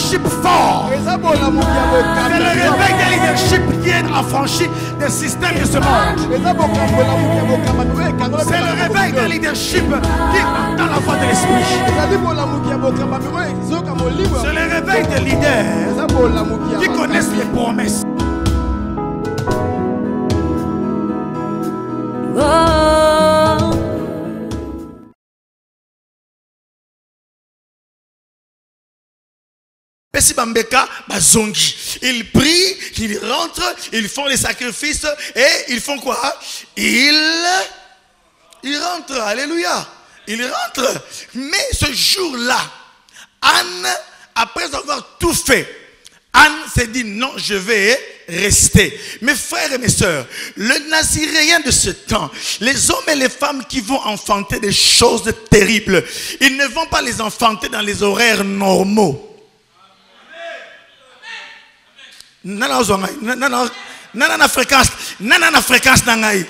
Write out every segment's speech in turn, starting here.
leadership fort. C'est le réveil d'un leadership qui est affranchi des systèmes de ce monde. C'est le réveil d'un leadership qui est dans la voie de l'esprit. C'est le réveil des leaders qui connaissent les promesses. Ils prient, ils rentrent, ils font les sacrifices et ils font quoi? Ils rentrent, alléluia. Ils rentrent. Mais ce jour-là, Anne, après avoir tout fait, Anne s'est dit non, je vais rester. Mes frères et mes sœurs, le naziréen de ce temps, les hommes et les femmes qui vont enfanter des choses terribles, ils ne vont pas les enfanter dans les horaires normaux. Nana fréquence nangaï.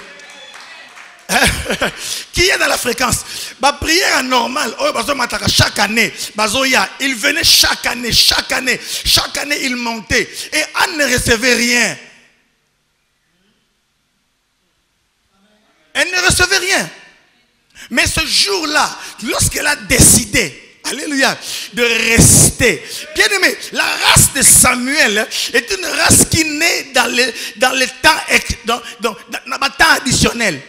Qui est dans la fréquence? Ma prière normale, chaque année, il venait chaque année, il montait et Anne ne recevait rien. Elle ne recevait rien. Mais ce jour-là, lorsqu'elle a décidé, alléluia, de rester. Bien aimé, la race de Samuel est une race qui naît dans le temps additionnel.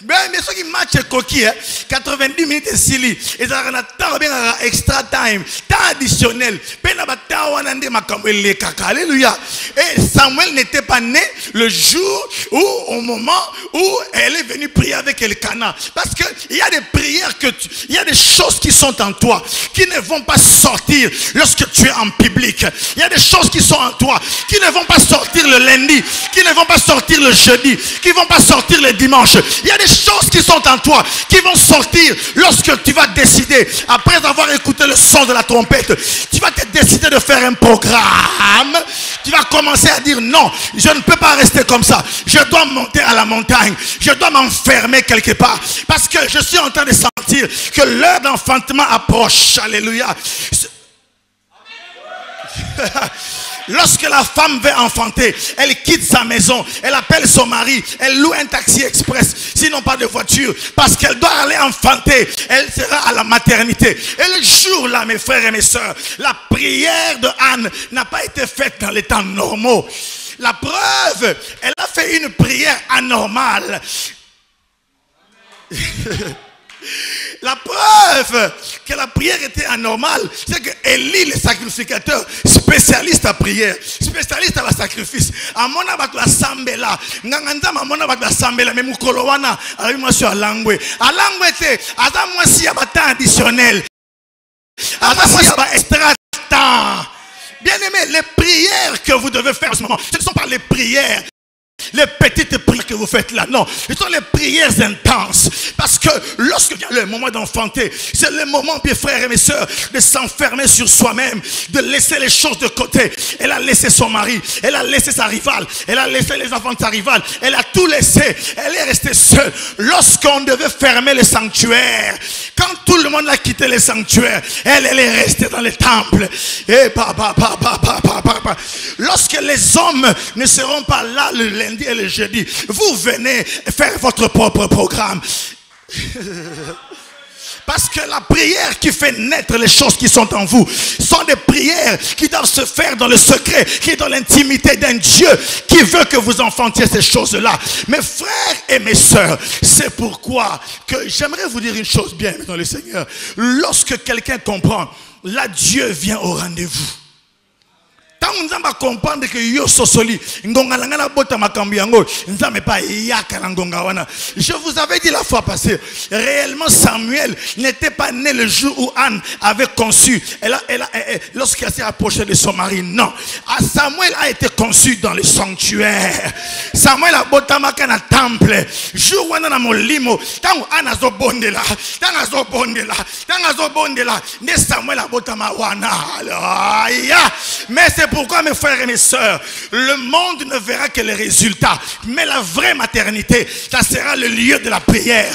Mais ceux qui matchent coquille, 90 minutes et Sili, et ça a un temps extra time, temps additionnel. Alléluia. Et Samuel n'était pas né le jour où, au moment où elle est venue prier avec Elkana. Parce qu'il y a des prières, il y a des choses qui sont en toi, qui ne vont pas sortir lorsque tu es en public. Il y a des choses qui sont en toi, qui ne vont pas sortir le lundi, qui ne vont pas sortir le jeudi, qui ne vont pas sortir le dimanche. Il y a des choses qui sont en toi, qui vont sortir lorsque tu vas décider, après avoir écouté le son de la trompette, tu vas te décider de faire un programme. Tu vas commencer à dire non, je ne peux pas rester comme ça. Je dois monter à la montagne. Je dois m'enfermer quelque part. Parce que je suis en train de sentir que l'heure d'enfantement approche. Alléluia. Lorsque la femme veut enfanter, elle quitte sa maison, elle appelle son mari, elle loue un taxi express, sinon pas de voiture, parce qu'elle doit aller enfanter, elle sera à la maternité. Et le jour-là, mes frères et mes sœurs, la prière de Anne n'a pas été faite dans les temps normaux. La preuve, elle a fait une prière anormale. La preuve que la prière était anormale, c'est que Élie, le sacrificateur, spécialiste à prière, spécialiste à la sacrifice, à mon abat la sambela, nganganda ma mon abat la sambela, mais mukolowana, avec moi sur Alangwe. Alangwe était, à moi si à temps additionnel, à moi si à extra temps. Bien aimé, les prières que vous devez faire en ce moment, ce ne sont pas les prières, les petites prières que vous faites là, non, ce sont les prières intenses. Parce que lorsque il y a le moment d'enfanter, c'est le moment, mes frères et mes sœurs, de s'enfermer sur soi-même, de laisser les choses de côté. Elle a laissé son mari, elle a laissé sa rivale, elle a laissé les enfants de sa rivale, elle a tout laissé, elle est restée seule. Lorsqu'on devait fermer le sanctuaire, quand tout le monde a quitté le sanctuaire, elle est restée dans le temple. Et lorsque les hommes ne seront pas là le lundi et le jeudi, vous venez faire votre propre programme. Parce que la prière qui fait naître les choses qui sont en vous sont des prières qui doivent se faire dans le secret, qui est dans l'intimité d'un Dieu qui veut que vous enfantiez ces choses-là. Mes frères et mes sœurs, c'est pourquoi que j'aimerais vous dire une chose bien dans le Seigneur. Lorsque quelqu'un comprend, là Dieu vient au rendez-vous. Tant on va comprendre que yo sosoli ngonga langa bota makambi yango nzambe pa yaka na ngonga wana. Je vous avais dit la fois passée, réellement Samuel n'était pas né le jour où Anne avait conçu. Lorsqu'elle s'est approchée de son mari, non. Samuel a été conçu dans le sanctuaire. Samuel a bota makana temple. Jour wana na molimo, tant Anne azo bondela, ne Samuel a bota mawana. Mais c'est pourquoi, mes frères et mes sœurs, le monde ne verra que les résultats. Mais la vraie maternité, ça sera le lieu de la prière.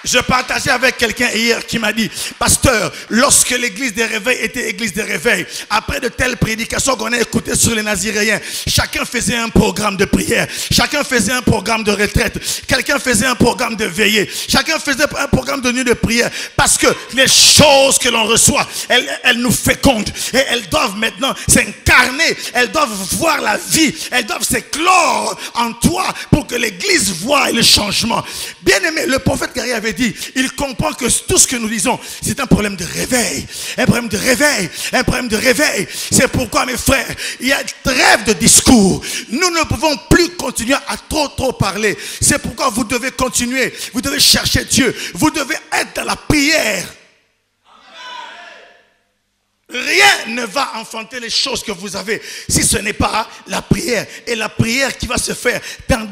Je partageais avec quelqu'un hier qui m'a dit, pasteur, lorsque l'église des réveils était église des réveils, après de telles prédications qu'on a écoutées sur les Naziréens, chacun faisait un programme de prière, chacun faisait un programme de retraite, quelqu'un faisait un programme de veillée, chacun faisait un programme de nuit de prière, parce que les choses que l'on reçoit, elles nous fécondent et elles doivent maintenant s'incarner, elles doivent voir la vie, elles doivent s'éclore en toi pour que l'église voie le changement. Bien aimé, le prophète Gary avait dit, il comprend que tout ce que nous disons, c'est un problème de réveil. Un problème de réveil. Un problème de réveil. C'est pourquoi, mes frères, il y a trêve de discours. Nous ne pouvons plus continuer à trop parler. C'est pourquoi vous devez continuer. Vous devez chercher Dieu. Vous devez être dans la prière. Rien ne va enfanter les choses que vous avez si ce n'est pas la prière. Et la prière qui va se faire dans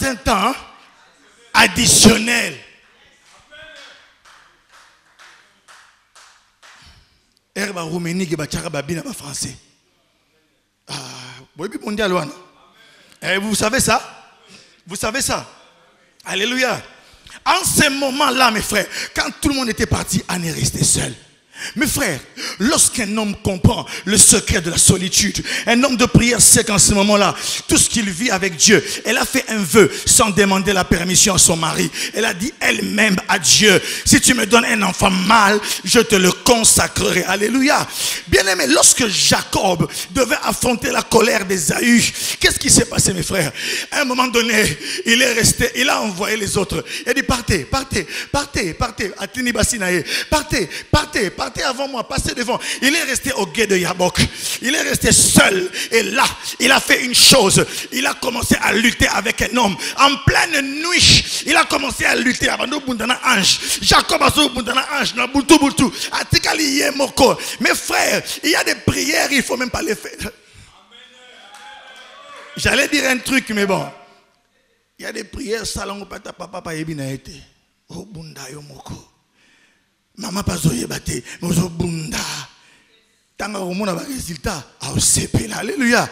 un temps additionnel. Français. Vous savez ça? Vous savez ça? Alléluia. En ce moment-là, mes frères, quand tout le monde était parti, Anne est restée seule. Mes frères, lorsqu'un homme comprend le secret de la solitude, un homme de prière sait qu'en ce moment-là, tout ce qu'il vit avec Dieu, elle a fait un vœu sans demander la permission à son mari. Elle a dit elle-même à Dieu, si tu me donnes un enfant mâle, je te le consacrerai. Alléluia. Bien aimé, lorsque Jacob devait affronter la colère d'Ésaü, qu'est-ce qui s'est passé, mes frères? À un moment donné, il est resté, il a envoyé les autres. Il a dit partez, partez avant moi, passez devant. Il est resté au gué de Yabok. Il est resté seul. Et là, il a fait une chose. Il a commencé à lutter avec un homme. En pleine nuit, il a commencé à lutter. Jacob a dit ange. Mes frères, il y a des prières, il ne faut même pas les faire. J'allais dire un truc, mais bon. Il y a des prières, salon pata papa ebina été. Oh bunda yo moko. Maman pas zoye bate, mozo bunda. Tanga au monde résultat. Alléluia.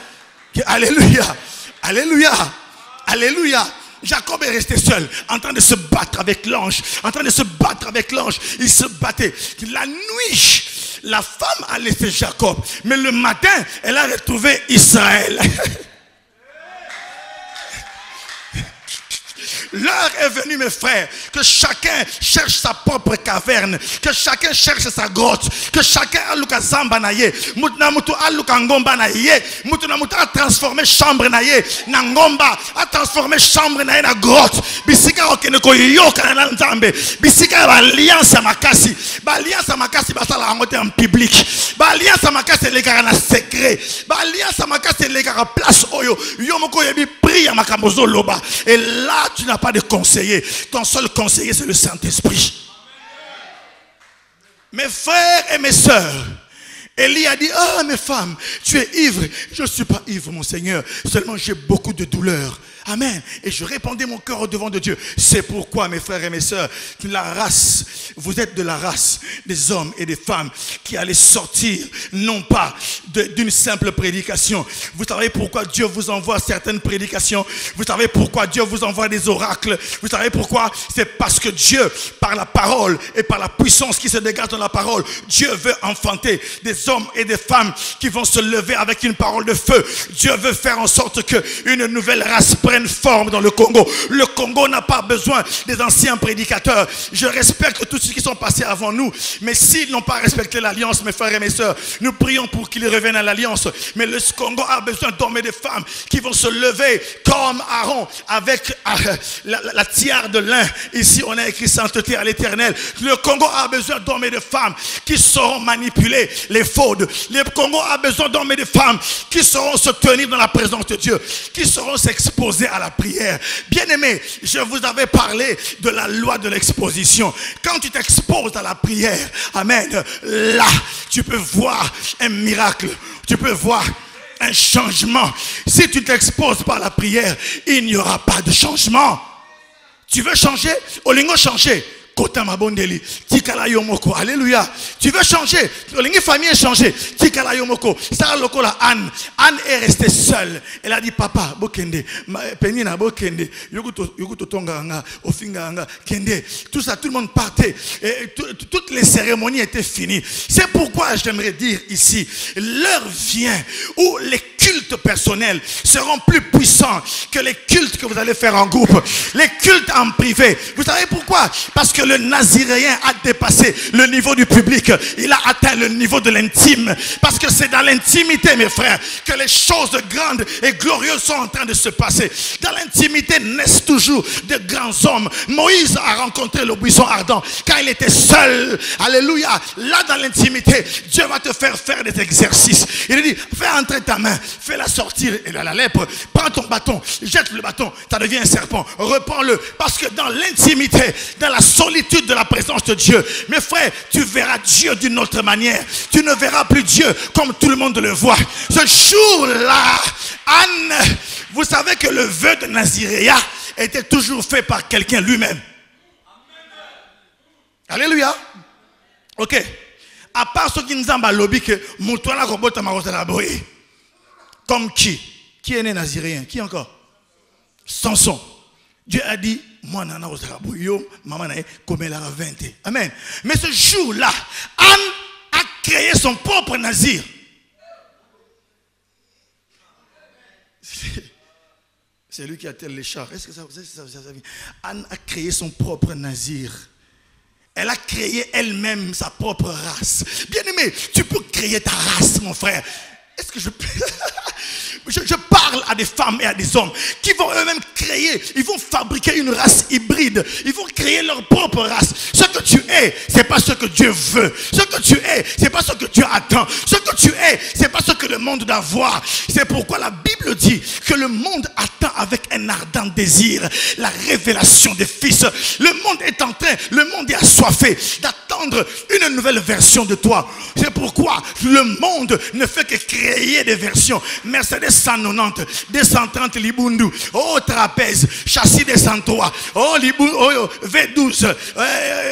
Alléluia. Alléluia. Alléluia. Jacob est resté seul, en train de se battre avec l'ange. En train de se battre avec l'ange. Il se battait. La nuit, la femme a laissé Jacob. Mais le matin, elle a retrouvé Israël. L'heure est venue, mes frères, que chacun cherche sa propre caverne, que chacun cherche sa grotte, que chacun a zamba naye, mutnamutu aluka ngomba naye, mutnamutu a transformé chambre naye, na ngomba a transformé chambre naye na grotte. Bisika okeneko yoka na nzambe, bisika alliance makasi, alliance makasi basala ngote en public, alliance makasi lekara na secret, alliance makasi lekara place oyo, yomoko yebi priya makambozo loba. Et là tu n'as pas de conseiller. Ton seul conseiller, c'est le Saint-Esprit. Mes frères et mes sœurs, Élie a dit, ah mes femmes, tu es ivre. Je ne suis pas ivre, mon Seigneur. Seulement j'ai beaucoup de douleur. Amen. Et je répandais mon cœur au devant de Dieu. C'est pourquoi, mes frères et mes sœurs, la race, vous êtes de la race des hommes et des femmes qui allaient sortir, non pas d'une simple prédication. Vous savez pourquoi Dieu vous envoie certaines prédications? Vous savez pourquoi Dieu vous envoie des oracles? Vous savez pourquoi? C'est parce que Dieu, par la parole et par la puissance qui se dégage dans la parole, Dieu veut enfanter des hommes et des femmes qui vont se lever avec une parole de feu. Dieu veut faire en sorte qu'une nouvelle race prenne forme dans le Congo. Le Congo n'a pas besoin des anciens prédicateurs. Je respecte tous ceux qui sont passés avant nous, mais s'ils n'ont pas respecté l'alliance, mes frères et mes sœurs, nous prions pour qu'ils reviennent à l'alliance. Mais le Congo a besoin d'hommes et de femmes qui vont se lever comme Aaron avec la tiare de lin. Ici on a écrit sainteté à l'Éternel. Le Congo a besoin d'hommes et de femmes qui sauront manipuler les faudes. Le Congo a besoin d'hommes et de femmes qui sauront se tenir dans la présence de Dieu, qui sauront s'exposer à la prière. Bien aimé, je vous avais parlé de la loi de l'exposition. Quand tu t'exposes à la prière, amen, là tu peux voir un miracle, tu peux voir un changement. Si tu t'exposes par la prière, il n'y aura pas de changement. Tu veux changer? Olingo changer. kota mabondeli tikala yomoko. Alléluia. Tu veux changer, la famille est changée, tikala yomoko. Ça lokola Anne est restée seule. Elle a dit papa bokende penina bokende yokuto tonganga ofinganga kende. Tout ça, tout le monde partait et toutes les cérémonies étaient finies. C'est pourquoi j'aimerais dire ici, l'heure vient où les cultes personnels seront plus puissants que les cultes que vous allez faire en groupe, les cultes en privé. Vous savez pourquoi? Parce que le naziréen a dépassé le niveau du public, il a atteint le niveau de l'intime, parce que c'est dans l'intimité, mes frères, que les choses grandes et glorieuses sont en train de se passer. Dans l'intimité naissent toujours de grands hommes. Moïse a rencontré le buisson ardent quand il était seul. Alléluia. Là dans l'intimité, Dieu va te faire faire des exercices. Il dit, fais entrer ta main, fais-la sortir, et la lèpre, prends ton bâton, jette le bâton, ça devient un serpent, reprends-le. Parce que dans l'intimité, dans la solitude de la présence de Dieu, mes frères, tu verras Dieu d'une autre manière. Tu ne verras plus Dieu comme tout le monde le voit. Ce jour-là, Anne, vous savez que le vœu de Naziréa était toujours fait par quelqu'un lui-même. Alléluia. Ok. À part ceux qui nous ont lobby que Moutouana Robota Marosala Boé. Comme qui? Qui est né naziréen? Qui encore? Samson. Dieu a dit, moi, nana Rosala Boyo, maman nae, comme elle a 20. Amen. Mais ce jour-là, Anne a créé son propre nazir. C'est lui qui a tel les chars. Est-ce que ça Anne a créé son propre nazir. Elle a créé elle-même sa propre race. Bien-aimé, tu peux créer ta race, mon frère. Est-ce que je peux... Je parle à des femmes et à des hommes qui vont eux-mêmes créer, ils vont fabriquer une race hybride, ils vont créer leur propre race. Ce que tu es, c'est pas ce que Dieu veut. Ce que tu es, c'est pas ce que Dieu attend. Ce que tu es, c'est pas ce que le monde doit voir. C'est pourquoi la Bible dit que le monde attend avec un ardent désir la révélation des fils. Le monde est en train, le monde est assoiffé d'attendre une nouvelle version de toi. C'est pourquoi le monde ne fait que créer des versions. Mercedes 190, 230 Libundu, oh trapèze, châssis 203, oh Libundu, oh V12,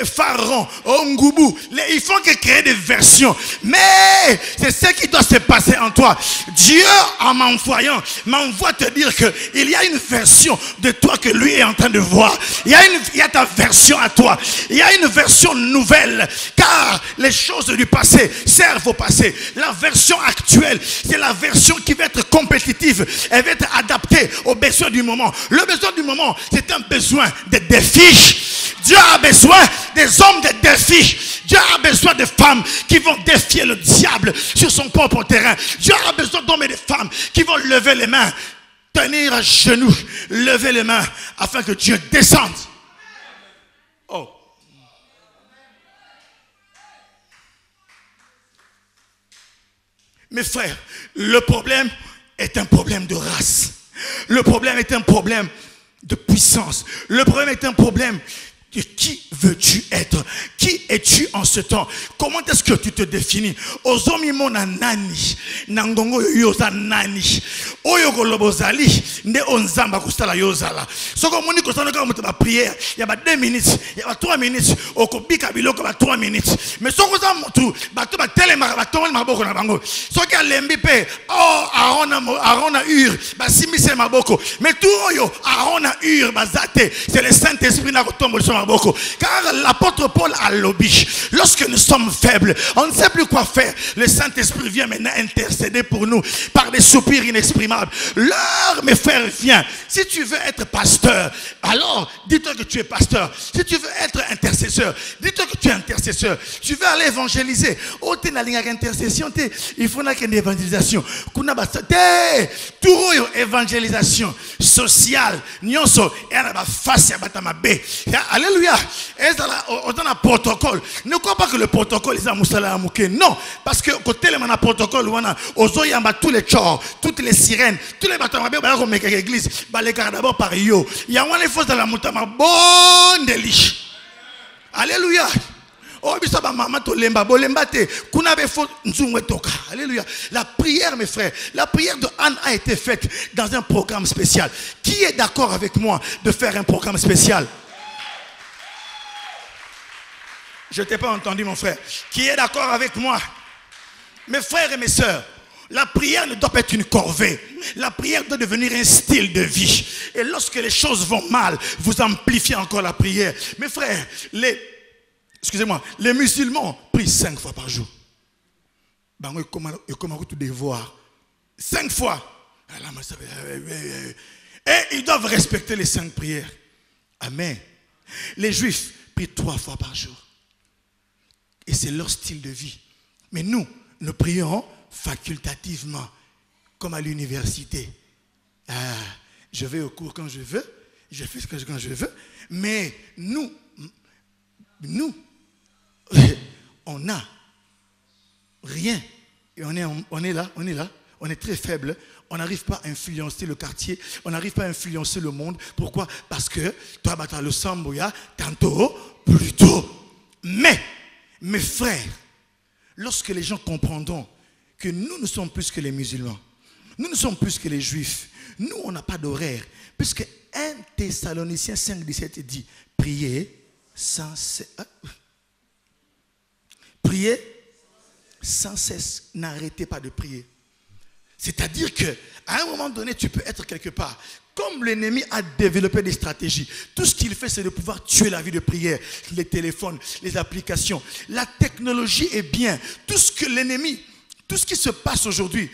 Pharaon, oh Ngoubou. Ils font que créer des versions. Mais c'est ce qui doit se passer en toi. Dieu, en m'envoyant, m'envoie te dire qu'il y a une version de toi que lui est en train de voir. Il y a ta version à toi. Il y a une version nouvelle. Car les choses du passé servent au passé. La version actuelle, c'est la version qui va être compétitive. Elle va être adaptée aux besoins du moment. Le besoin du moment, c'est un besoin de défis. Dieu a besoin des hommes de défis. Dieu a besoin de femmes qui vont défier le diable sur son propre terrain. Dieu a besoin d'hommes et de femmes qui vont lever les mains, tenir à genoux, lever les mains afin que Dieu descende. Oh. Mes frères, le problème est un problème de race. Le problème est un problème de puissance. Le problème est un problème de qui veux-tu être? Qui es-tu en ce temps? Comment est-ce que tu te définis? Ozomi mona nani, nangongo yoza nani, oyogolobozali, ne onzamba kustala yozala. Soko moni kostana kama mutu ba prière, ya ba 2 minutes, ya ba 3 minutes, okobika biloko ba 3 minutes. Mais soko za mutu ba to ba telema ba tomoni maboko na bango. Soki alembi pe, oh Aaron a Ur, ba simise maboko. Mais tout oyo Aaron a Ur bazate, c'est le Saint-Esprit na kotombo so. Car l'apôtre Paul a lobby. Lorsque nous sommes faibles, on ne sait plus quoi faire. Le Saint-Esprit vient maintenant intercéder pour nous par des soupirs inexprimables. L'heure, mes frères, vient. Si tu veux être pasteur, alors dis-toi que tu es pasteur. Si tu veux être intercesseur, dis-toi que tu es intercesseur. Tu veux aller évangéliser. Oh, tu es dans l'intercession, il faut une évangélisation. Tout évangélisation sociale. Nyonso, et on a face à Batamabe. Alléluia. On a un protocole. Ne crois pas que le protocole est un moussala mouké. Non. Parce que côté le protocole, on a tous les chors, toutes les sirènes, tous les bâtiments, on met l'église, les d'abord par yo. Il y a une fois dans la moutama, bon délice. Alléluia. Alléluia. La prière, mes frères, la prière de Anne a été faite dans un programme spécial. Qui est d'accord avec moi de faire un programme spécial? Je ne t'ai pas entendu, mon frère. Qui est d'accord avec moi? Mes frères et mes sœurs, la prière ne doit pas être une corvée. La prière doit devenir un style de vie. Et lorsque les choses vont mal, vous amplifiez encore la prière. Mes frères, les musulmans prient 5 fois par jour. Comment tout devoir 5 fois. Et ils doivent respecter les 5 prières. Amen. Les juifs prient 3 fois par jour. Et c'est leur style de vie. Mais nous prions facultativement, comme à l'université. Je vais au cours quand je veux, je fais ce que quand je veux, mais nous, on n'a rien. Et on est là, on est très faible. On n'arrive pas à influencer le quartier, on n'arrive pas à influencer le monde. Pourquoi? Parce que toi, tu as le samboya, tantôt, plutôt. Mais, mes frères, lorsque les gens comprendront que nous ne sommes plus que les musulmans, nous ne sommes plus que les juifs, nous on n'a pas d'horaire, puisque 1 Thessaloniciens 5,17 dit, priez sans cesse. Priez sans cesse, n'arrêtez pas de prier. C'est-à-dire qu'à un moment donné, tu peux être quelque part. Comme l'ennemi a développé des stratégies, tout ce qu'il fait, c'est de pouvoir tuer la vie de prière. Les téléphones, les applications. La technologie est bien. Tout ce que l'ennemi, tout ce qui se passe aujourd'hui,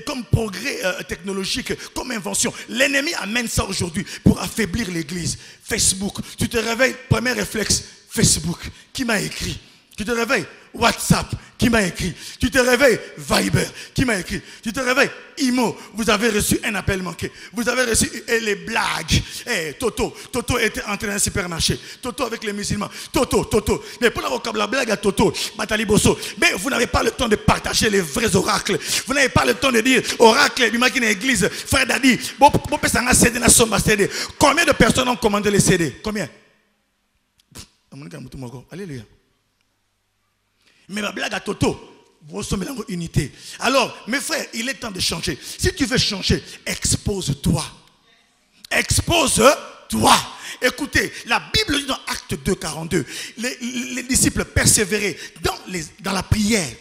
comme progrès technologique, comme invention, l'ennemi amène ça aujourd'hui pour affaiblir l'église. Facebook, tu te réveilles, premier réflexe, Facebook. Qui m'a écrit? Tu te réveilles, WhatsApp, qui m'a écrit? Tu te réveilles, Viber, qui m'a écrit? Tu te réveilles, Imo, vous avez reçu un appel manqué. Vous avez reçu les blagues. Toto était entré dans un supermarché. Toto avec les musulmans. Toto. Mais pour la blague à Toto, Batali Bosso. Mais vous n'avez pas le temps de partager les vrais oracles. Vous n'avez pas le temps de dire, oracle du maquin église, frère Dadi, combien de personnes ont commandé les CD? Combien? Alléluia. Mais ma blague à Toto, vous sommes dans unité. Alors, mes frères, il est temps de changer. Si tu veux changer, expose-toi. Expose-toi. Écoutez, la Bible dit dans Acte 2, 42, les disciples persévéraient dans la prière,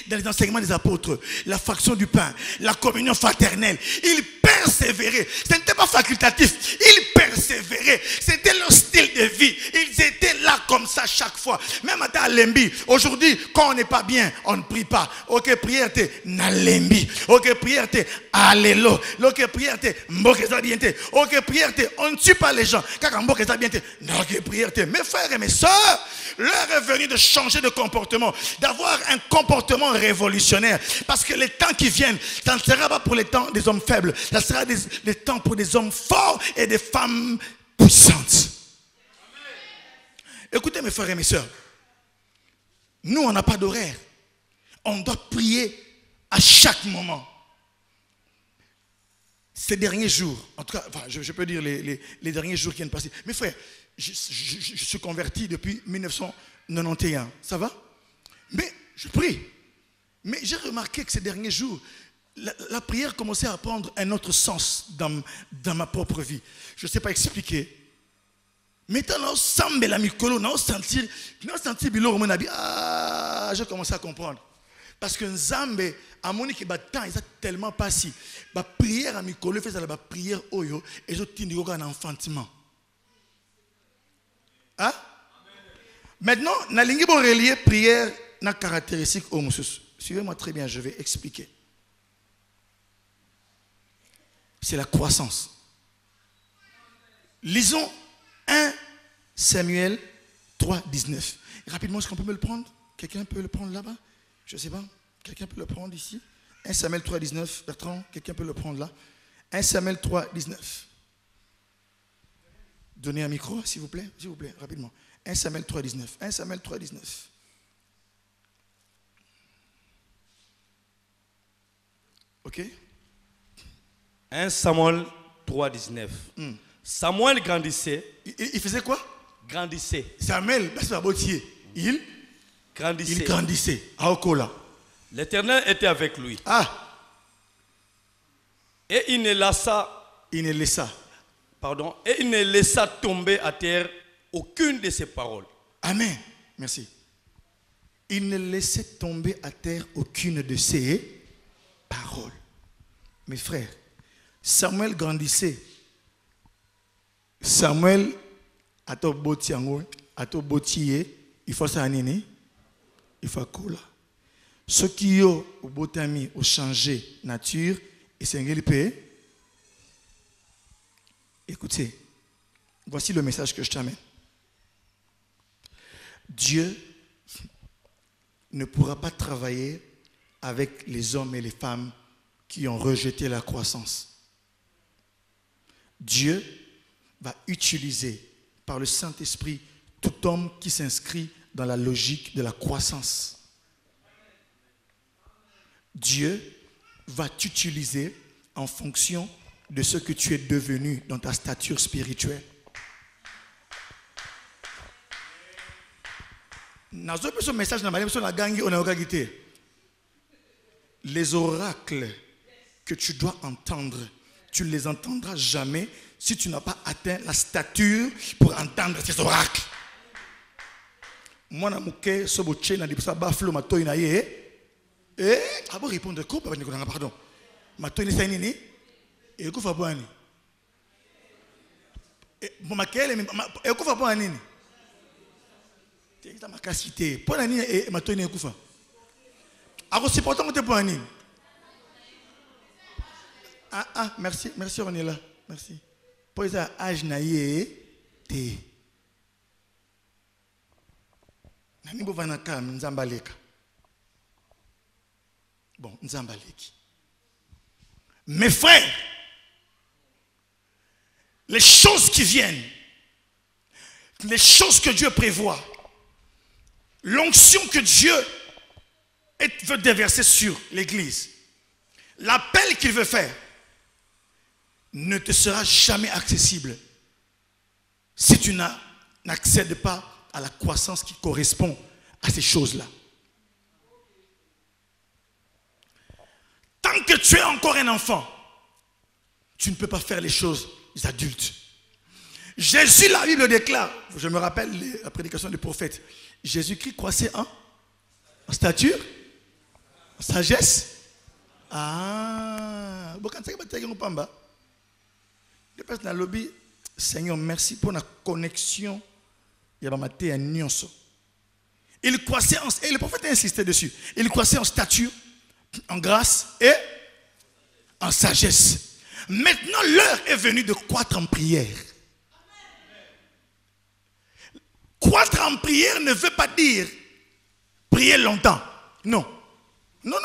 dans les enseignements des apôtres, la fraction du pain, la communion fraternelle. Ils persévéraient. Ce n'était pas facultatif. Ils persévéraient. C'était leur style de vie. Ils étaient là comme ça chaque fois. Même à Lembi. Aujourd'hui, quand on n'est pas bien, on ne prie pas. Ok, prière te Nalembi. Ok, prière te Allélo. Ok, prière te Mbokeza biente. Ok, prière te on ne tue pas les gens. Car Mbokeza biente. Ok, prière te. Mes frères et mes soeurs, l'heure est venue de changer de comportement, d'avoir un comportement révolutionnaire. Parce que les temps qui viennent, ça ne sera pas pour les temps des hommes faibles, ça sera des temps pour des hommes forts et des femmes puissantes. Écoutez mes frères et mes sœurs, nous on n'a pas d'horaire. On doit prier à chaque moment. Ces derniers jours, en tout cas, enfin, je peux dire les derniers jours qui viennent passer. Mes frères, je suis converti depuis 1991, ça va? Mais je prie. Mais j'ai remarqué que ces derniers jours, la prière commençait à prendre un autre sens dans ma propre vie. Je ne sais pas expliquer. Mais quand on sent la micolo, on sentir bilo, j'ai commencé à comprendre. Parce que Nzambe, à mon équipe, temps, il a tellement passé. La prière à micolo, fait ça la prière oyo, et je t'ai dit un enfantement. Hein? Maintenant, na lingi bon relier prière na caractéristique au monsieur. Suivez-moi très bien, je vais expliquer. C'est la croissance. Lisons 1 Samuel 3, 19. Rapidement, est-ce qu'on peut me le prendre? Quelqu'un peut le prendre là-bas? Je ne sais pas. Quelqu'un peut le prendre ici? 1 Samuel 3, 19. Bertrand, quelqu'un peut le prendre là? 1 Samuel 3, 19. Donnez un micro, s'il vous plaît, rapidement. 1 Samuel 3, 19. 1 Samuel 3, 19. Ok? 1 Samuel 3, 19. Samuel grandissait. Il faisait quoi? Grandissait. Samuel, il grandissait. Il grandissait. L'Éternel était avec lui. Et il ne laissa tomber à terre aucune de ses paroles. Amen. Merci. Il ne laissait tomber à terre aucune de ses paroles. Mes frères, Samuel grandissait. Samuel, il faut ça nini, il faut coller. Ceux qui ont au botami ont changé nature et c'est un peu. Écoutez, voici le message que je t'amène. Dieu ne pourra pas travailler avec les hommes et les femmes qui ont rejeté la croissance. Dieu va utiliser par le Saint-Esprit tout homme qui s'inscrit dans la logique de la croissance. Dieu va t'utiliser en fonction de ce que tu es devenu dans ta stature spirituelle. Dans ce message, les oracles que tu dois entendre, tu ne les entendras jamais si tu n'as pas atteint la stature pour entendre ces oracles. Moi, je suis répondre pardon. Merci on est là. Merci. Pour ça âge naïe té. Nani bo vanaka nzambaleka. Bon, nzambaleki. Mes frères, les choses qui viennent, les choses que Dieu prévoit, l'onction que Dieu veut déverser sur l'Église, l'appel qu'il veut faire, ne te sera jamais accessible si tu n'accèdes pas à la croissance qui correspond à ces choses-là. Tant que tu es encore un enfant, tu ne peux pas faire les choses des adultes. Jésus, la Bible déclare, je me rappelle la prédication du prophète, Jésus-Christ croissait en stature, en sagesse. Ah, Seigneur, merci pour la connexion. Il croissait et le prophète a insisté dessus. Il croissait en stature, en grâce et en sagesse. Maintenant, l'heure est venue de croître en prière. Croître en prière ne veut pas dire prier longtemps. Non. Non.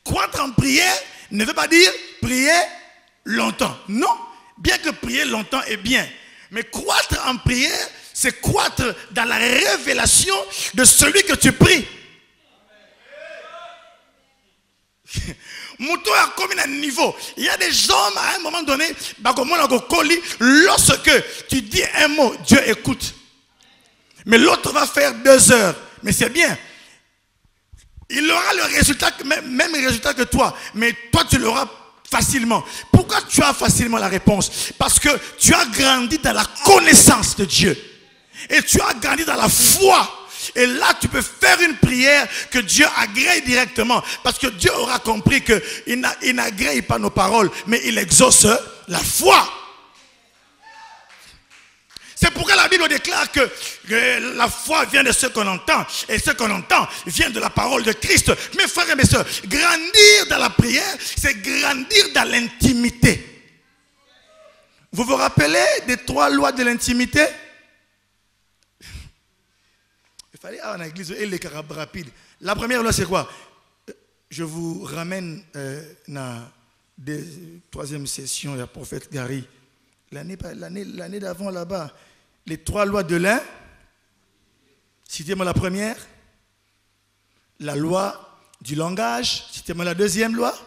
Croître en prière ne veut pas dire prier longtemps. Non. Bien que prier longtemps est bien. Mais croître en prière, c'est croître dans la révélation de celui que tu pries. Mouton a commis un niveau. Il y a des hommes à un moment donné, lorsque tu dis un mot, Dieu écoute. Mais l'autre va faire 2 heures. Mais c'est bien. Il aura le résultat, même résultat que toi. Mais toi, tu l'auras facilement. Pourquoi tu as facilement la réponse? Parce que tu as grandi dans la connaissance de Dieu. Et tu as grandi dans la foi. Et là, tu peux faire une prière que Dieu agrée directement. Parce que Dieu aura compris qu'il n'agrée pas nos paroles, mais il exauce la foi. C'est pourquoi la Bible déclare que la foi vient de ce qu'on entend. Et ce qu'on entend vient de la parole de Christ. Mes frères et mes sœurs, grandir dans la prière, c'est grandir dans l'intimité. Vous vous rappelez des 3 lois de l'intimité? Il fallait aller en église et les carabes rapides. La première loi, c'est quoi? Je vous ramène dans la 3e session, il y a le prophète Gary. L'année d'avant là-bas, les 3 lois de l'un. Citez-moi la première. La loi du langage. Citez-moi la 2e loi.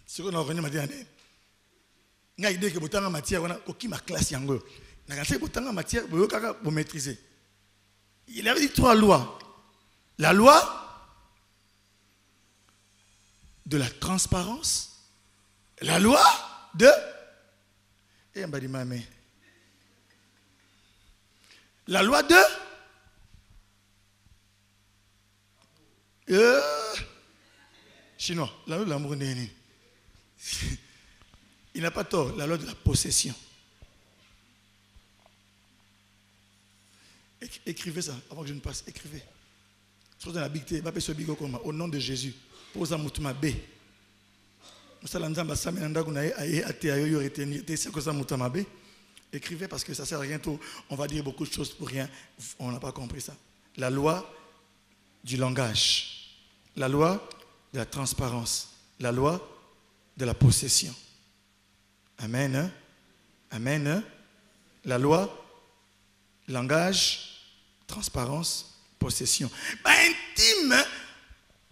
Ce qu'on a revenu m'a dit, il y a une idée que vous avez en matière, ma classe yango. Vous avez en matière, vous maîtrisez. Il avait dit 3 lois. La loi de la transparence, la loi de... Et on va dire, La loi de chinois. La loi de l'amour. Il n'a pas tort. La loi de la possession. Écrivez ça avant que je ne passe. Écrivez. Au nom de Jésus. Posa mutuma B. Écrivez parce que ça ne sert à rien tout. On va dire beaucoup de choses pour rien. On n'a pas compris ça. La loi du langage. La loi de la transparence. La loi de la possession. Amen. Hein? Amen. Hein? La loi, langage, transparence, possession. Intime,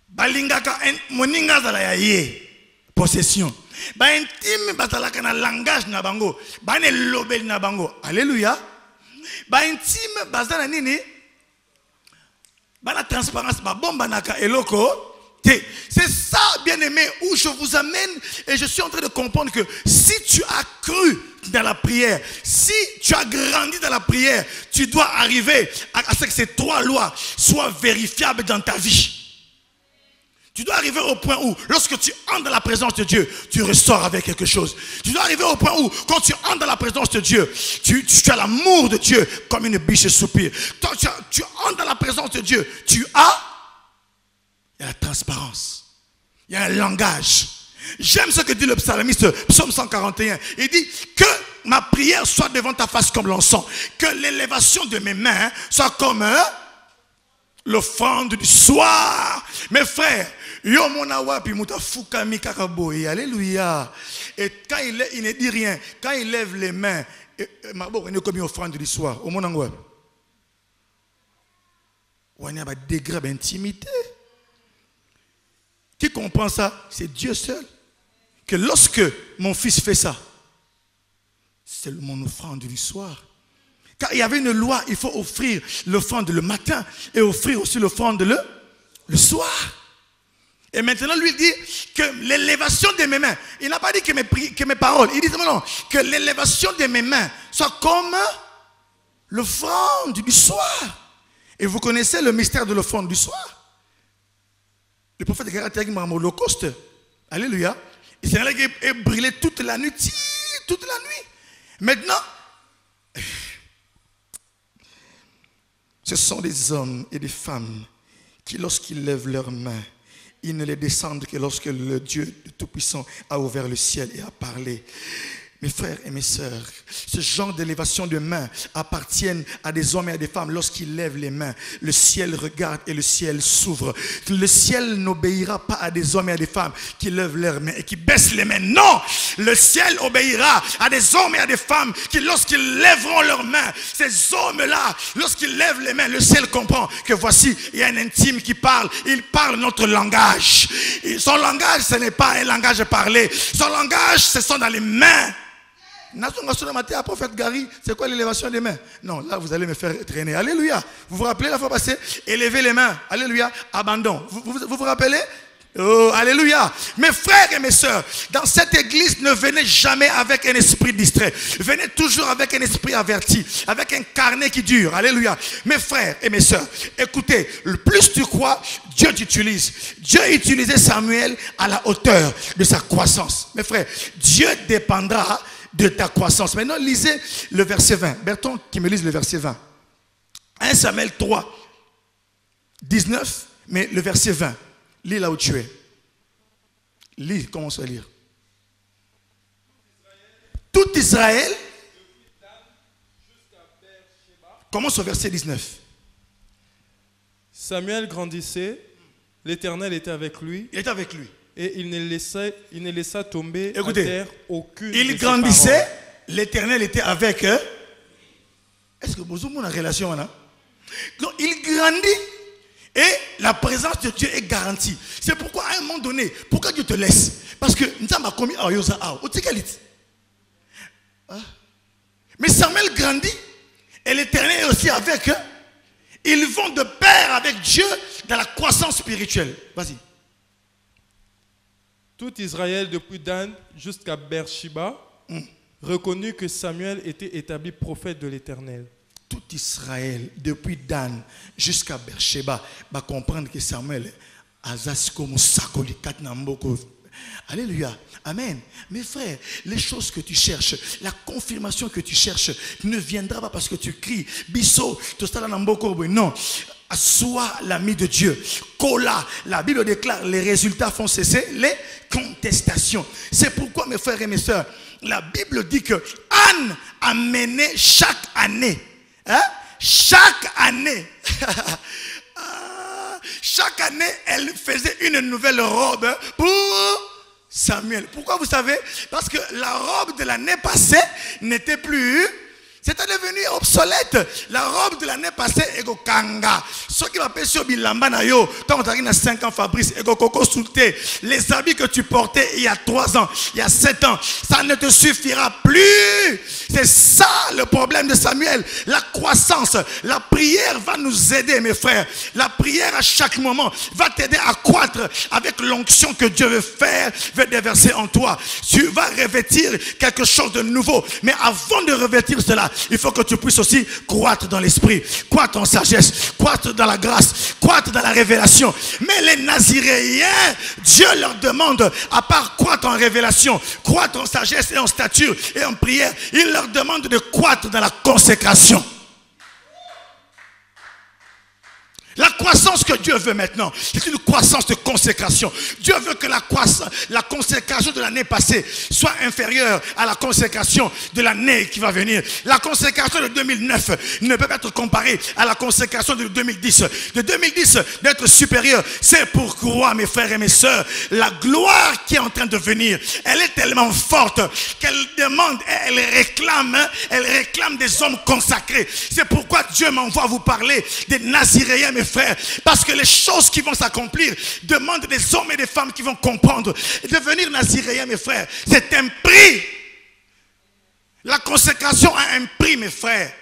balingaka moninga zala ya ye. Possession. Intime bazalaka na langage na bango. Bane lobel na bango. Alléluia. Intime bazala nini? Bana transparence ba bomba naka eloko. C'est ça, bien-aimé, où je vous amène et je suis en train de comprendre que si tu as cru dans la prière, si tu as grandi dans la prière, tu dois arriver à ce que ces trois lois soient vérifiables dans ta vie. Tu dois arriver au point où, lorsque tu entres dans la présence de Dieu, tu ressors avec quelque chose. Tu dois arriver au point où, quand tu entres dans la présence de Dieu, tu as l'amour de Dieu comme une biche soupire. Quand tu entres dans la présence de Dieu, il y a la transparence. Il y a un langage. J'aime ce que dit le psalmiste, psaume 141. Il dit que ma prière soit devant ta face comme l'encens. Que l'élévation de mes mains soit comme l'offrande du soir. Mes frères, alléluia. Et quand il ne dit rien, quand il lève les mains, il est comme une offrande du soir. Au monde, il y a un degré d'intimité. Qui comprend ça? C'est Dieu seul. Que lorsque mon fils fait ça, c'est mon offrande du soir. Car il y avait une loi, il faut offrir l'offrande le matin et offrir aussi l'offrande le soir. Et maintenant, lui dit que l'élévation de mes mains, il n'a pas dit que mes paroles, il dit non, que l'élévation de mes mains soit comme l'offrande du soir. Et vous connaissez le mystère de l'offrande du soir. Le prophète de caractère m'a l'Holocauste. Alléluia. Il s'est allé brûler toute la nuit. Toute la nuit. Maintenant, ce sont des hommes et des femmes qui, lorsqu'ils lèvent leurs mains, ils ne les descendent que lorsque le Dieu Tout-Puissant a ouvert le ciel et a parlé. Mes frères et mes sœurs, ce genre d'élévation de mains appartiennent à des hommes et à des femmes. Lorsqu'ils lèvent les mains, le ciel regarde et le ciel s'ouvre. Le ciel n'obéira pas à des hommes et à des femmes qui lèvent leurs mains et qui baissent les mains. Non, le ciel obéira à des hommes et à des femmes qui, lorsqu'ils lèveront leurs mains, ces hommes-là, lorsqu'ils lèvent les mains, le ciel comprend que voici, il y a un intime qui parle. Il parle notre langage. Et son langage, ce n'est pas un langage parlé. Son langage, ce sont dans les mains. Prophète Gary, c'est quoi l'élévation des mains? Non, là vous allez me faire traîner. Alléluia. Vous vous rappelez la fois passée? Élevez les mains. Alléluia. Abandon. Vous vous rappelez? Oh, alléluia. Mes frères et mes sœurs, dans cette église, ne venez jamais avec un esprit distrait. Venez toujours avec un esprit averti, avec un carnet qui dure. Alléluia. Mes frères et mes sœurs, écoutez, le plus tu crois, Dieu t'utilise. Dieu utilisait Samuel à la hauteur de sa croissance. Mes frères, Dieu dépendra de ta croissance. Maintenant, lisez le verset 20. Berton, qui me lise le verset 20. 1 Samuel 3, 19, mais le verset 20. Lis là où tu es. Lis, commence à lire. Tout Israël. Commence au verset 19. Samuel grandissait, l'Éternel était avec lui. Il était avec lui. Et il ne laissa tomber Écoutez, à terre aucune. Il grandissait, l'Éternel était avec eux. Est-ce que vous avez une relation là? Donc il grandit et la présence de Dieu est garantie. C'est pourquoi à un moment donné, pourquoi Dieu te laisse? Parce que nous avons commis à Yosa. Mais Samuel grandit et l'Éternel est aussi avec eux. Ils vont de pair avec Dieu dans la croissance spirituelle. Vas-y. Tout Israël, depuis Dan jusqu'à Beersheba, reconnut que Samuel était établi prophète de l'Éternel. tout Israël, depuis Dan jusqu'à Beersheba, va comprendre que Samuel Azas comme Sakoli Katnamboko. Alléluia. Amen. Mes frères, les choses que tu cherches, la confirmation que tu cherches ne viendra pas parce que tu cries Bisso, non. Sois l'ami de Dieu. Kola, la Bible déclare, les résultats font cesser les contestations. C'est pourquoi, mes frères et mes sœurs, la Bible dit que Anne a mené chaque année. Hein? Chaque année. Chaque année, elle faisait une nouvelle robe pour Samuel. Pourquoi vous savez? Parce que la robe de l'année passée n'était plus... C'était devenu obsolète. La robe de l'année passée est au kanga. Ce qui m'appelle sur Bilamba Nayo, quand on arrive à 5 ans, Fabrice, et Coco Souté, les habits que tu portais il y a 3 ans, il y a 7 ans, ça ne te suffira plus. C'est ça le problème de Samuel. La croissance, la prière va nous aider, mes frères. La prière à chaque moment va t'aider à croître avec l'onction que Dieu veut faire, veut déverser en toi. Tu vas revêtir quelque chose de nouveau. Mais avant de revêtir cela, il faut que tu puisses aussi croître dans l'esprit, croître en sagesse, croître dans la grâce, croître dans la révélation. Mais les Naziréens, Dieu leur demande, à part croître en révélation, croître en sagesse et en stature et en prière, il leur demande de croître dans la consécration. La croissance que Dieu veut maintenant, c'est une croissance de consécration. Dieu veut que la consécration de l'année passée soit inférieure à la consécration de l'année qui va venir. La consécration de 2009 ne peut pas être comparée à la consécration de 2010. De 2010, d'être supérieure. C'est pourquoi, mes frères et mes sœurs, la gloire qui est en train de venir, elle est tellement forte qu'elle demande, elle réclame des hommes consacrés. C'est pourquoi Dieu m'envoie vous parler des Naziréens, mes frères, parce que les choses qui vont s'accomplir demandent des hommes et des femmes qui vont comprendre. Devenir Naziréen, mes frères, c'est un prix. La consécration a un prix, mes frères.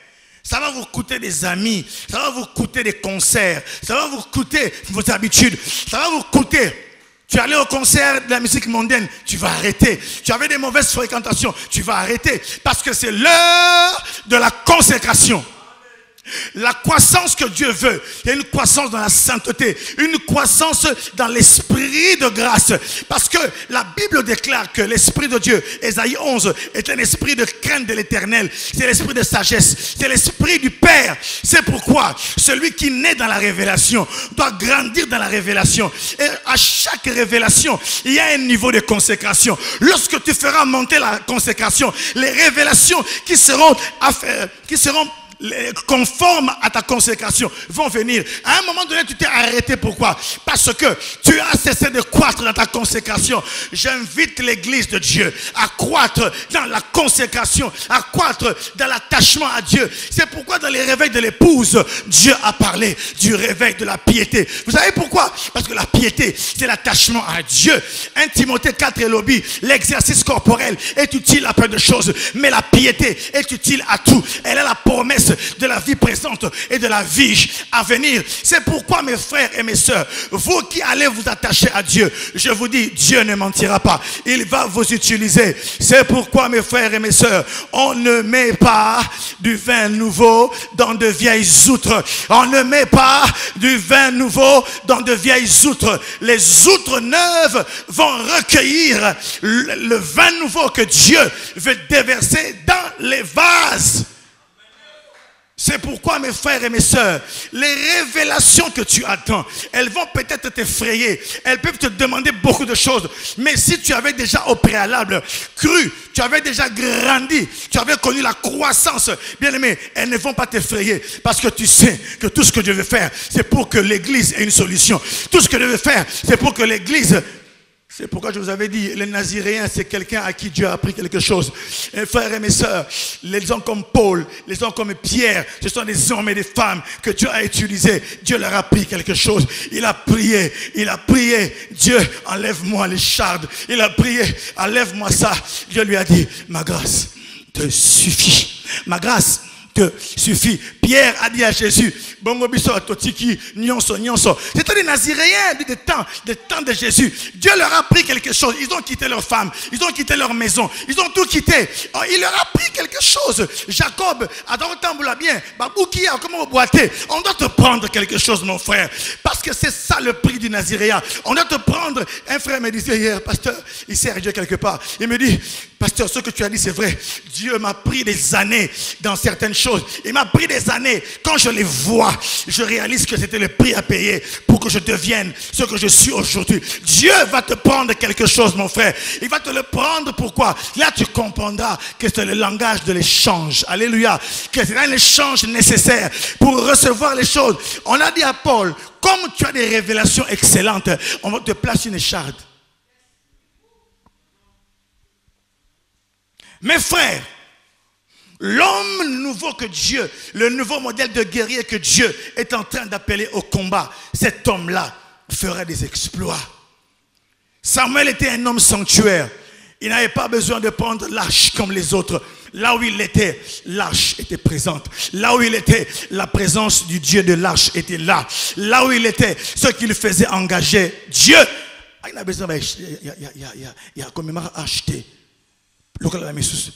Ça va vous coûter des amis, ça va vous coûter des concerts, ça va vous coûter vos habitudes, ça va vous coûter. Tu allais au concert de la musique mondaine, tu vas arrêter. Tu avais des mauvaises fréquentations, tu vas arrêter. Parce que c'est l'heure de la consécration. La croissance que Dieu veut, il y a une croissance dans la sainteté, une croissance dans l'esprit de grâce. Parce que la Bible déclare que l'esprit de Dieu, Ésaïe 11, est un esprit de crainte de l'éternel. C'est l'esprit de sagesse, c'est l'esprit du Père. C'est pourquoi celui qui naît dans la révélation doit grandir dans la révélation. Et à chaque révélation, il y a un niveau de consécration. Lorsque tu feras monter la consécration, les révélations qui seront conformes à ta consécration vont venir. À un moment donné, tu t'es arrêté. Pourquoi? Parce que tu as cessé de croître dans ta consécration. J'invite l'église de Dieu à croître dans la consécration, à croître dans l'attachement à Dieu. C'est pourquoi dans les réveils de l'épouse, Dieu a parlé du réveil de la piété. Vous savez pourquoi? Parce que la piété, c'est l'attachement à Dieu. 1 Timothée 4 et lobby, l'exercice corporel est utile à peu de choses, mais la piété est utile à tout. Elle a la promesse de la vie présente et de la vie à venir. C'est pourquoi, mes frères et mes sœurs, vous qui allez vous attacher à Dieu, je vous dis, Dieu ne mentira pas. Il va vous utiliser. C'est pourquoi, mes frères et mes sœurs, on ne met pas du vin nouveau dans de vieilles outres. On ne met pas du vin nouveau dans de vieilles outres. Les outres neuves vont recueillir le vin nouveau que Dieu veut déverser dans les vases. C'est pourquoi, mes frères et mes sœurs, les révélations que tu attends, elles vont peut-être t'effrayer. Elles peuvent te demander beaucoup de choses. Mais si tu avais déjà au préalable cru, tu avais déjà grandi, tu avais connu la croissance, bien aimé, elles ne vont pas t'effrayer. Parce que tu sais que tout ce que Dieu veut faire, c'est pour que l'église ait une solution. Tout ce que Dieu veut faire, c'est pour que l'église... C'est pourquoi je vous avais dit, les Naziréens, c'est quelqu'un à qui Dieu a appris quelque chose. Et frères et mes sœurs, les hommes comme Paul, les hommes comme Pierre, ce sont des hommes et des femmes que Dieu a utilisés. Dieu leur a appris quelque chose. Il a prié, Dieu, enlève-moi les chardes. Il a prié, enlève-moi ça. Dieu lui a dit, ma grâce te suffit. Ma grâce te suffit. Pierre a dit à Jésus, c'était des Naziréens des temps de Jésus. Dieu leur a pris quelque chose. Ils ont quitté leurs femmes, ils ont quitté leur maison, ils ont tout quitté. Il leur a pris quelque chose. Jacob, on doit te prendre quelque chose, mon frère. Parce que c'est ça le prix du Naziréen. On doit te prendre. Un frère me disait hier, pasteur, il sert Dieu quelque part. Il me dit, pasteur, ce que tu as dit, c'est vrai. Dieu m'a pris des années dans certaines choses. Il m'a pris des années. Quand je les vois, je réalise que c'était le prix à payer pour que je devienne ce que je suis aujourd'hui. Dieu va te prendre quelque chose, mon frère. Il va te le prendre. Pourquoi? Là, tu comprendras que c'est le langage de l'échange. Alléluia. Que c'est un échange nécessaire pour recevoir les choses. On a dit à Paul, comme tu as des révélations excellentes, on va te placer une écharde. Mes frères, l'homme nouveau que Dieu, le nouveau modèle de guerrier que Dieu est en train d'appeler au combat, cet homme-là fera des exploits. Samuel était un homme sanctuaire. Il n'avait pas besoin de prendre l'arche comme les autres. Là où il était, l'arche était présente. Là où il était, la présence du Dieu de l'arche était là. Là où il était, ce qu'il faisait engager Dieu. Il n'a besoin il y a comme il acheté.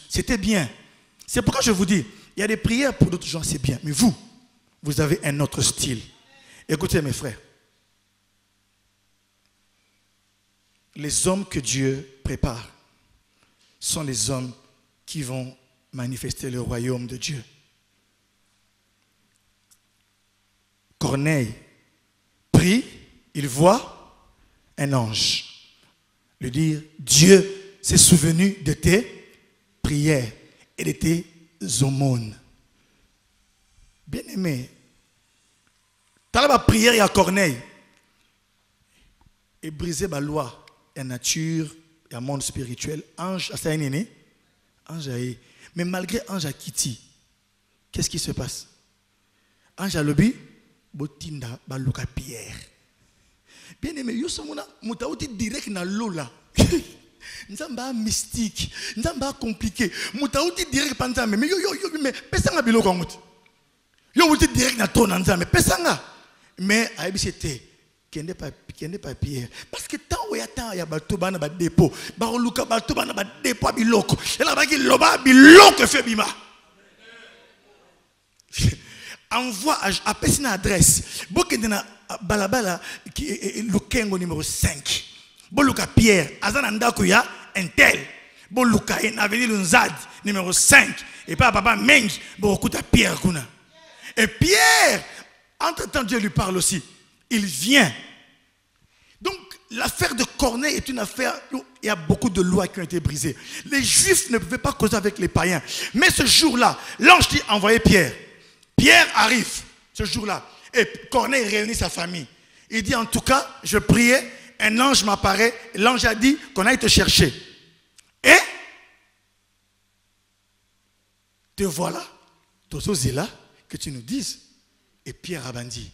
C'était bien. C'est pourquoi je vous dis, il y a des prières pour d'autres gens, c'est bien. Mais vous avez un autre style. Écoutez mes frères. Les hommes que Dieu prépare sont les hommes qui vont manifester le royaume de Dieu. Corneille prie, il voit un ange lui dire, Dieu s'est souvenu de tes prières et de tes aumônes. Bien aimé, dans la prière, il y a Corneille. Et briser la loi, la nature, le monde spirituel. Ange, c'est un aîné. Ange a eu. Mais malgré Ange a quitté, qu'est-ce qui se passe? Ange a lobby, botinda, baluka pierre. Bien aimé, yosomona, moutaouti direct na lola. Nzamba mystique, nzamba compliqué. Moutaouti direct panzame, mais mais pesanga biloko ngouti. Yo outi direct na ton nzame, pesanga. Mais a c'était kende pas pierre. Parce que tant où il y a bateau bana ba dépôt, ba luka bateau bana ba dépôt biloko. Et là ba ki loba biloko fait bima. Envoie à personne adresse. Bokende na balabala qui lukengo numéro 5. Boluka Pierre, azana ndako ya Intel. Boluka en avenue Lunzad numéro 5 et pas papa Mengi, bokuta Pierre kuna. Et Pierre, entre-temps Dieu lui parle aussi. Il vient. Donc l'affaire de Corneille est une affaire où il y a beaucoup de lois qui ont été brisées. Les Juifs ne pouvaient pas causer avec les païens. Mais ce jour-là, l'ange dit envoyez Pierre. Pierre arrive ce jour-là. Et Corneille réunit sa famille. Il dit en tout cas, je priais, un ange m'apparaît. L'ange a dit qu'on aille te chercher. Et te voilà, t'oses là, que tu nous dises. Et Pierre a dit,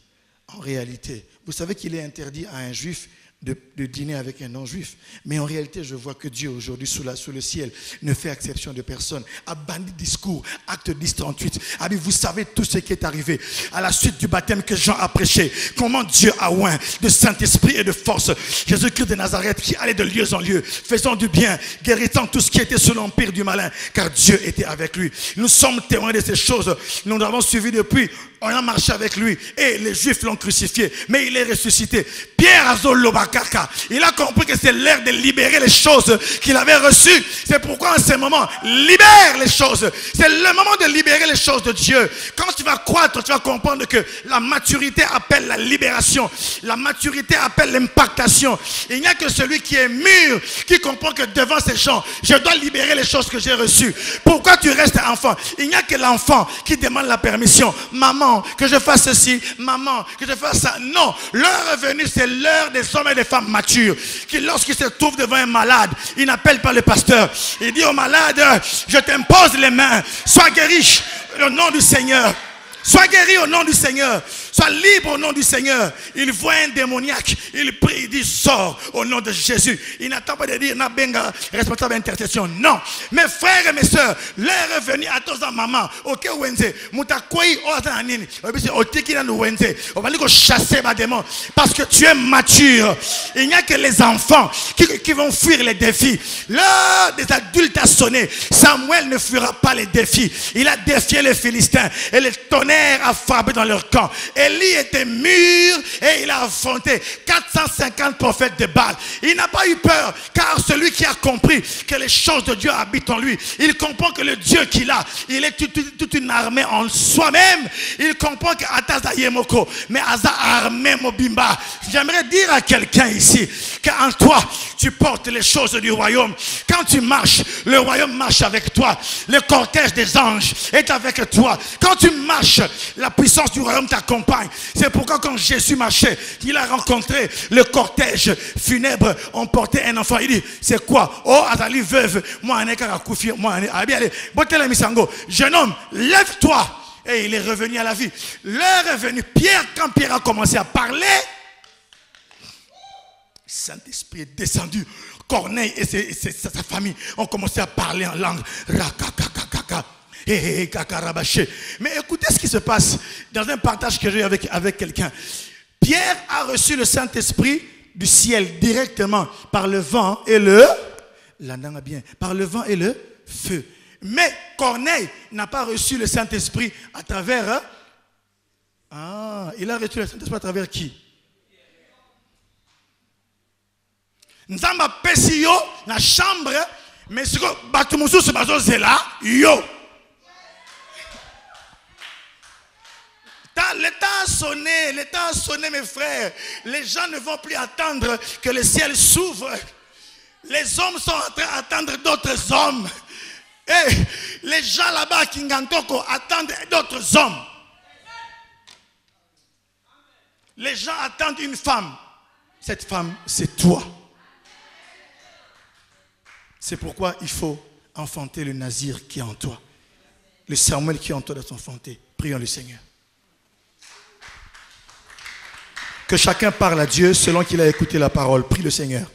en réalité, vous savez qu'il est interdit à un juif de dîner avec un non-juif. Mais en réalité, je vois que Dieu aujourd'hui sous le ciel ne fait exception de personne. A bandit discours, acte 10, 38. Ah, vous savez tout ce qui est arrivé à la suite du baptême que Jean a prêché. Comment Dieu a oint de Saint-Esprit et de force Jésus-Christ de Nazareth qui allait de lieu en lieu, faisant du bien, guérissant tout ce qui était sous l'empire du malin, car Dieu était avec lui. Nous sommes témoins de ces choses. Nous l'avons suivi depuis. On a marché avec lui et les Juifs l'ont crucifié, mais il est ressuscité. Pierre Azolobakaka, il a compris que c'est l'heure de libérer les choses qu'il avait reçues. C'est pourquoi en ce moment, libère les choses. C'est le moment de libérer les choses de Dieu. Quand tu vas croître, tu vas comprendre que la maturité appelle la libération. La maturité appelle l'impactation. Il n'y a que celui qui est mûr, qui comprend que devant ces gens, je dois libérer les choses que j'ai reçues. Pourquoi tu restes enfant? Il n'y a que l'enfant qui demande la permission. Maman, que je fasse ceci, maman, que je fasse ça. Non, l'heure est venue, c'est l'heure des hommes et des femmes matures qui, lorsqu'ils se trouvent devant un malade, ils n'appellent pas le pasteur. Il dit au malade, je t'impose les mains, sois guéri au nom du Seigneur. Sois guéri au nom du Seigneur. Sois libre au nom du Seigneur. Il voit un démoniaque. Il prie, il dit sors au nom de Jésus. Il n'attend pas de dire Nabenga, responsable d'intercession. Non. Mes frères et mes soeurs, l'heure est venue à tous en maman. Ok, Wenze. Moutakoi, Ozanine. Otikina nous Wenze. On va dire chasser ma démon. Parce que tu es mature. Il n'y a que les enfants qui vont fuir les défis. L'heure des adultes a sonné. Samuel ne fuira pas les défis. Il a défié les Philistins. Et le tonnerre a frappé dans leur camp. Élie était mûr et il a affronté 450 prophètes de Baal. Il n'a pas eu peur, car celui qui a compris que les choses de Dieu habitent en lui, il comprend que le Dieu qu'il a, il est toute une armée en soi-même. Il comprend que Ataza Yemoko, mais Aza armé Mobimba. J'aimerais dire à quelqu'un ici qu'en toi, tu portes les choses du royaume. Quand tu marches, le royaume marche avec toi. Le cortège des anges est avec toi. Quand tu marches, la puissance du royaume t'accompagne. C'est pourquoi quand Jésus marchait, il a rencontré le cortège funèbre. On portait un enfant. Il dit, c'est quoi? Oh, Azali veuve. Moi, jeune homme, lève-toi. Et il est revenu à la vie. L'heure est venue. Quand Pierre a commencé à parler, Saint-Esprit est descendu. Corneille et sa famille ont commencé à parler en langue. Mais écoutez ce qui se passe dans un partage que j'ai eu avec quelqu'un. Pierre a reçu le Saint-Esprit du ciel directement par le vent et par le vent et le feu. Mais Corneille n'a pas reçu le Saint-Esprit à travers... il a reçu le Saint-Esprit à travers qui? Nzamba pesi yo na chambre, mais ce que Batumusu se bazo zela yo. Le temps a sonné, mes frères. Les gens ne vont plus attendre que le ciel s'ouvre. Les hommes sont en train d'attendre d'autres hommes. Et les gens là-bas à Kingantoko attendent d'autres hommes. Les gens attendent une femme. Cette femme, c'est toi. C'est pourquoi il faut enfanter le Nazir qui est en toi. Le Samuel qui est en toi doit s'enfanter. Prions le Seigneur. Que chacun parle à Dieu selon qu'il a écouté la parole. Prie le Seigneur.